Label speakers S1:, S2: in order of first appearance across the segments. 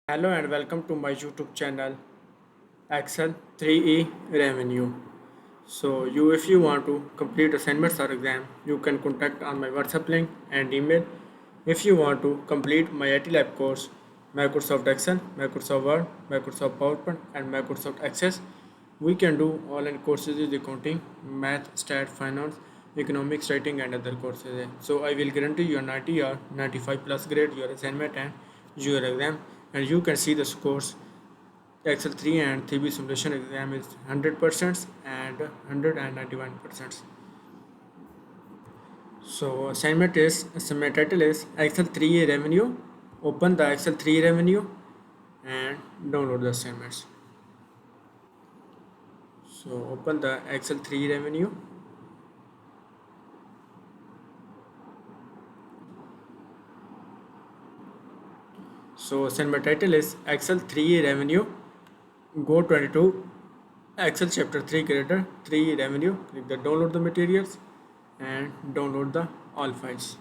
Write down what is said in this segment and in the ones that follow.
S1: Hello and welcome to my YouTube channel Excel 3E Revenue. If you want to complete assignments or exam, you can contact on my WhatsApp link and email. If you want to complete my IT Lab course, Microsoft Excel, Microsoft Word, Microsoft PowerPoint, and Microsoft Access, we can do online courses in accounting, math, stat, finance, economics, writing, and other courses. So I will guarantee you a 90 or 95 plus grade your assignment and your exam, and you can see the scores. Excel 3 and 3B simulation exam is 100% and 191%. So assignment title is Excel 3A revenue. Open the Excel 3 revenue and download the assignments. So open the Excel 3 revenue. So assignment title is Excel 3A revenue. Go 22 Excel chapter 3 creator 3 revenue. Click the download the materials and download the all files.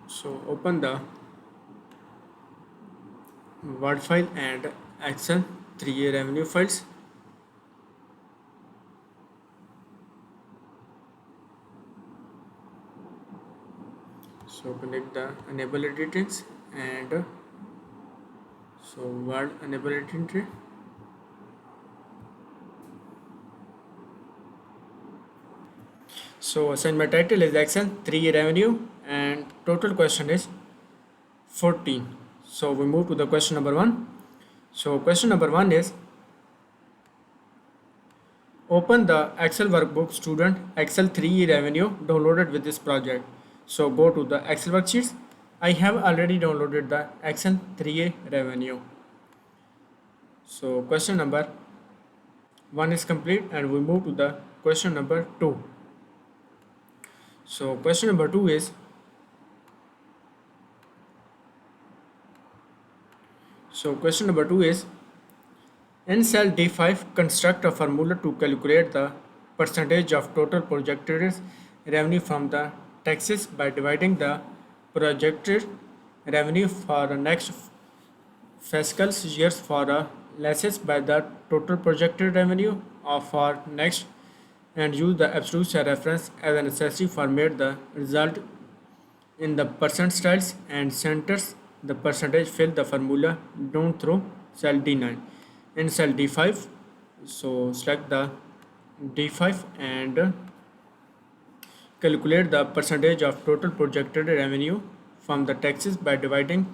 S1: So open the Word file and Excel 3A revenue files. So connect the enable editings and Word enable editing. So assignment title is Excel 3A revenue and total question is 14. So we move to the question number 1. So question number 1 is open the Excel workbook student Excel 3E revenue downloaded with this project. So go to the Excel worksheets. I have already downloaded the Excel 3A revenue. So question number 1 is complete and we move to the question number 2. So question number 2 is in cell D5 construct a formula to calculate the percentage of total projected revenue from the taxes by dividing the projected revenue for the next fiscal years for losses by the total projected revenue of for next, and use the absolute share reference as a necessary format. The result in the percentiles and centers the percentage. Fill the formula down through cell D9 in cell D5. So select the D5 and calculate the percentage of total projected revenue from the taxes by dividing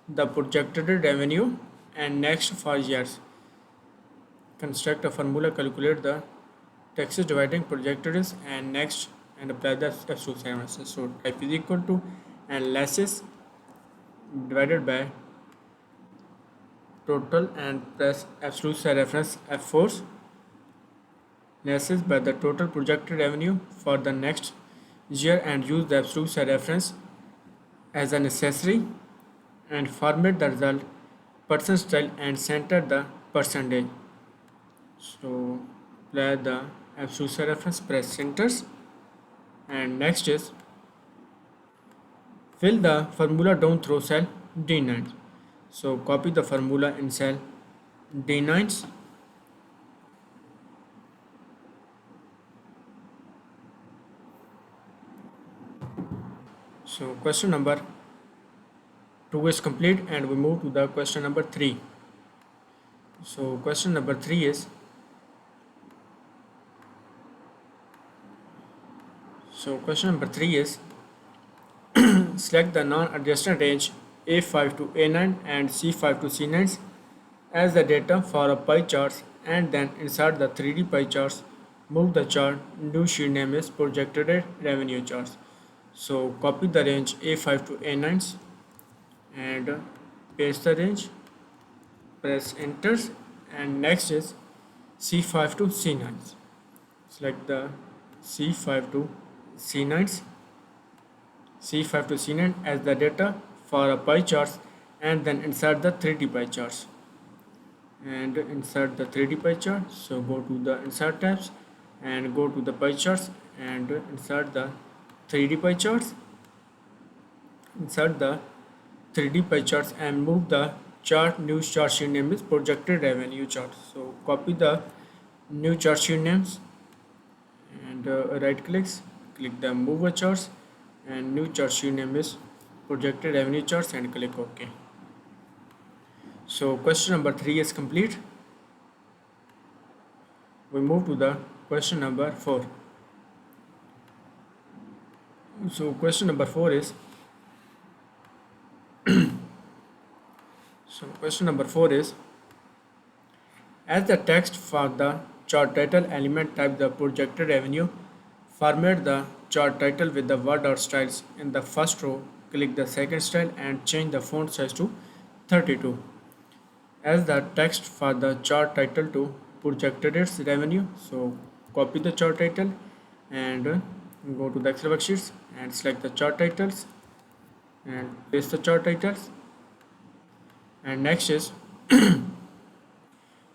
S1: the projected revenue and next 5 years. Construct a formula, calculate the taxes dividing projected and next, and apply the absolute share reference. So type is equal to and losses divided by total and press absolute share reference F4, losses by the total projected revenue for the next year, and use the absolute share reference as a necessary and format the result percentile and center the percentage. So apply the absolute share reference, press centers, and next is fill the formula down through cell D9. So copy the formula in cell D9. So question number 2 is complete and we move to the question number 3. So question number 3 is select the non-adjusted range A5 to A9 and C5 to C9 as the data for a pie chart, and then insert the 3D pie charts. Move the chart. New sheet name is projected revenue charts. So copy the range A5 to A9 and paste the range. Press enter, and next is C5 to C9. Select the C5 to C9 as the data for a pie chart, and then insert the 3D pie charts and insert the 3D pie chart. So go to the insert tabs and go to the pie charts and insert the 3D pie charts. Insert the 3D pie charts and move the chart new chart sheet name is projected revenue chart. So copy the new chart sheet names and right clicks, click the move charts and new chart sheet name is projected revenue charts and click OK. So question number 3 is complete. We move to the question number 4. So question number 4 is as the text for the chart title element type the projected revenue, format the chart title with the word or styles in the first row, click the second style and change the font size to 32. As the text for the chart title to projected its revenue, so copy the chart title and go to the Excel worksheets and select the chart titles and paste the chart titles. And next is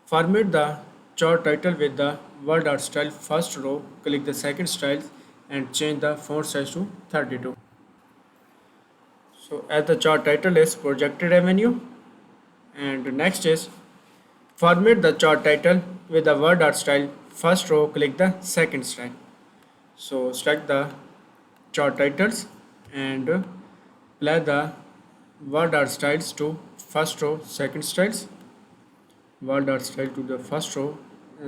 S1: format the chart title with the word or style first row, click the second style and change the font size to 32. So as the chart title is projected revenue, and next is format the chart title with the word or style first row, click the second style. So select the chart titles and apply the word or styles to first row, second styles, word or style to the first row,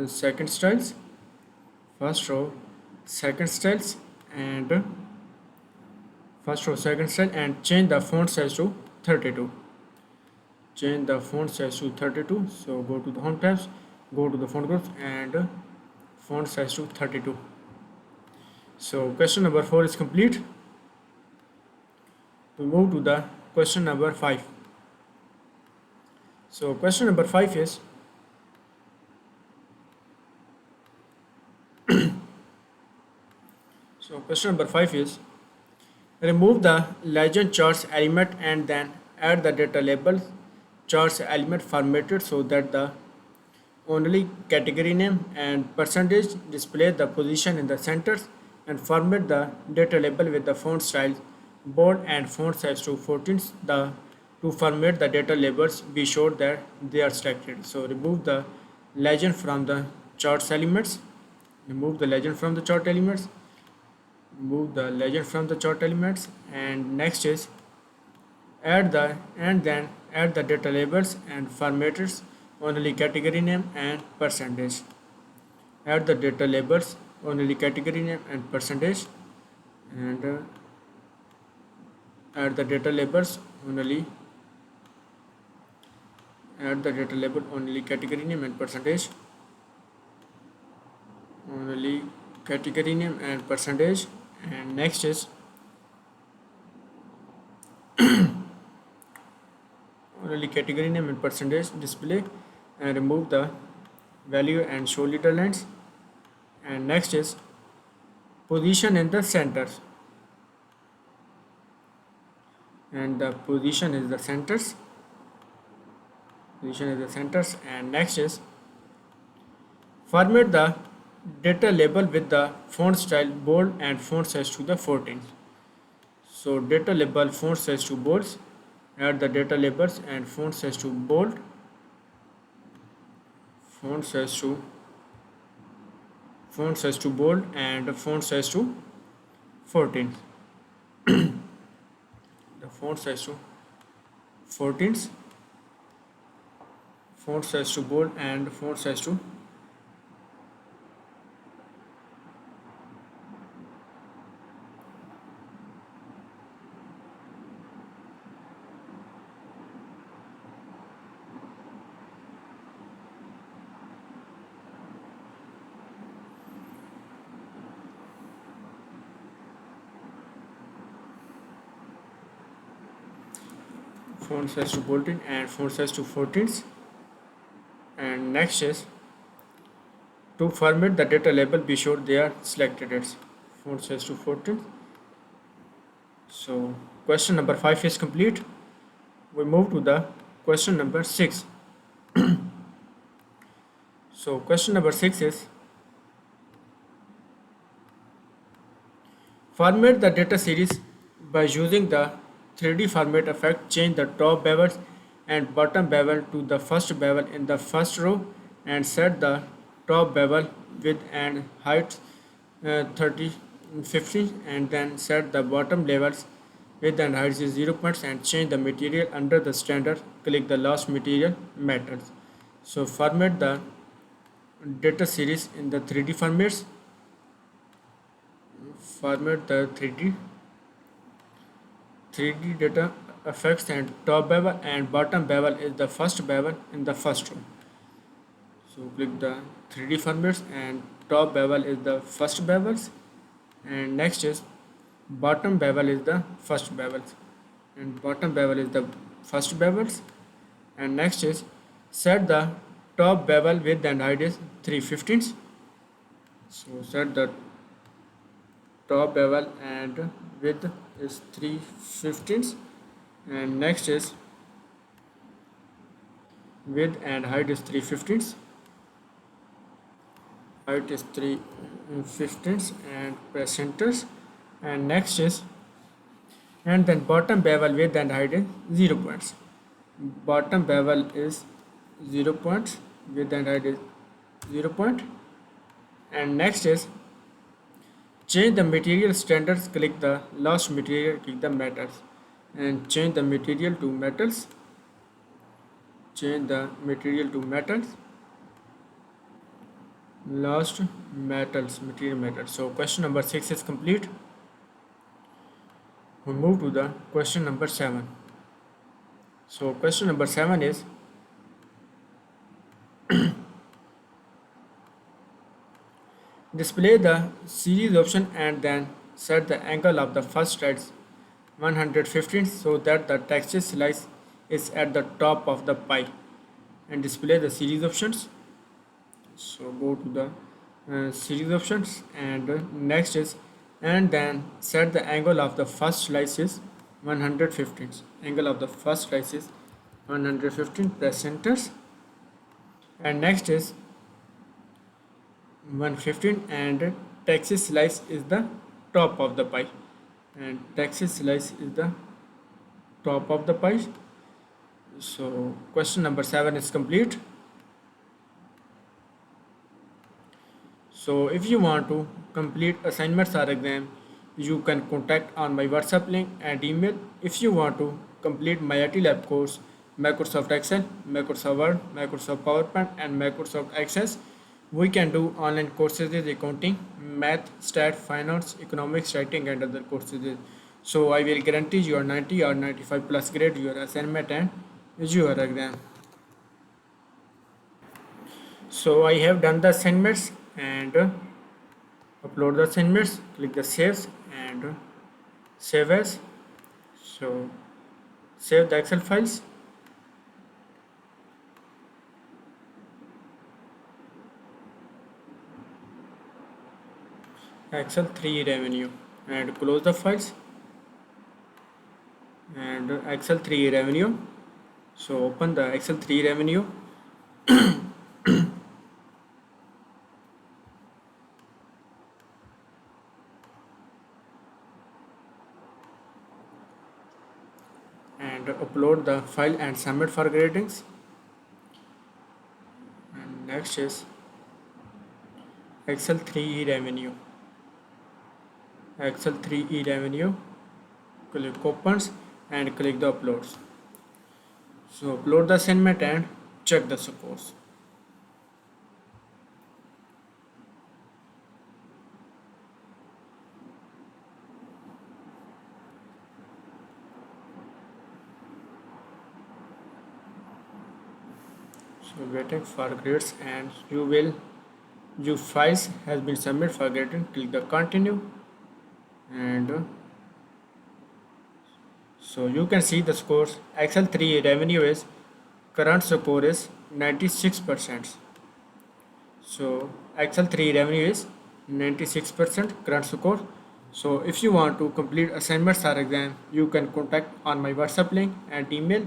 S1: second styles, first row, second styles, and first row, second style, and change the font size to 32. Change the font size to 32. So go to the home tabs, go to the font groups, and font size to 32. So question number 4 is complete. We move to the question number 5. So question number 5 is remove the legend charts element and then add the data label charts element formatted so that the only category name and percentage display the position in the centers, and format the data label with the font style bold and font size to 14. To format the data labels, be sure that they are selected. So remove the legend from the charts elements. Remove the legend from the chart elements. Move the legend from the chart elements, and next is add the data labels and formatters only category name and percentage. Add the data labels only category name and percentage, and add the data labels only category name and percentage, only category name and percentage. And next is only category name and percentage display, and remove the value and show leader lines. And next is position in the centers, and the position is the centers. And next is format the data label with the font style bold and font size to the 14. So data label font size to bold, add the data labels and font size to bold, font size to bold, and font size to 14. The font size to 14, font size to bold, and font size to font size to bolded and font size to 14. And next is to format the data label, be sure they are selected as font size to 14. So question number 5 is complete. We move to the question number 6. So question number 6 is format the data series by using the 3D format effect, change the top bevels and bottom bevel to the first bevel in the first row and set the top bevel width and height 30 50 and then set the bottom levels width and height is 0 points and change the material under the standard. Click the last material methods. So format the data series in the 3D formats. Format the 3D data effects and top bevel and bottom bevel is the first bevel in the first row. So click the 3D formats and top bevel is the first bevels and next is bottom bevel is the first bevels and bottom bevel is the first bevels and next is set the top bevel width and height is 3/15. So set the top bevel and width is 3/15 and next is width and height is 3/15. Height is 3/15 and press enter and next is and then bottom bevel width and height is 0 points. Bottom bevel is 0 points, width and height is 0 point and next is change the material standards. Click the last material, click the metals and change the material to metals. Change the material to metals. Last metals, material metals. So question number 6 is complete. We move to the question number 7. So question number 7 is display the series option and then set the angle of the first slides 115 so that the texture slice is at the top of the pie and display the series options. So go to the series options and next is and then set the angle of the first slice is 115. Angle of the first slice is 115. Press enter and next is 115 and texture slice is the top of the pie and texture slice is the top of the pie. So question number 7 is complete. So if you want to complete assignments or exam, you can contact on my WhatsApp link and email. If you want to complete my IT lab course, Microsoft Excel, Microsoft Word, Microsoft PowerPoint and Microsoft Access, we can do online courses in accounting, math, stat, finance, economics, writing and other courses. So I will guarantee your 90 or 95 plus grade your assignment and your exam. So I have done the assignments and upload the assignments. Click the save and save as. So save the Excel files. Excel 3 revenue and close the files and Excel 3 revenue. So open the Excel 3 revenue. And upload the file and submit for gradings. And next is Excel 3e revenue. Excel 3e revenue. Click opens and click the uploads. So upload the assignment and check the scores. So waiting for grades and your files has been submitted for grading. Click the continue and so you can see the scores. Excel 3 revenue is current score is 96%. So Excel 3 revenue is 96% current score. So if you want to complete assignments or exam, you can contact on my WhatsApp link and email.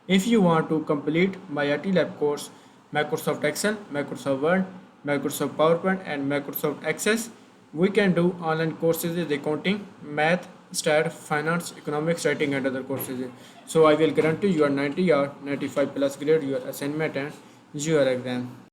S1: If you want to complete my IT lab course, Microsoft Excel, Microsoft Word, Microsoft PowerPoint and Microsoft Access, we can do online courses in accounting, math, stat, finance, economics, writing, and other courses. So I will guarantee you are 90 or 95 plus grade your assignment and your exam.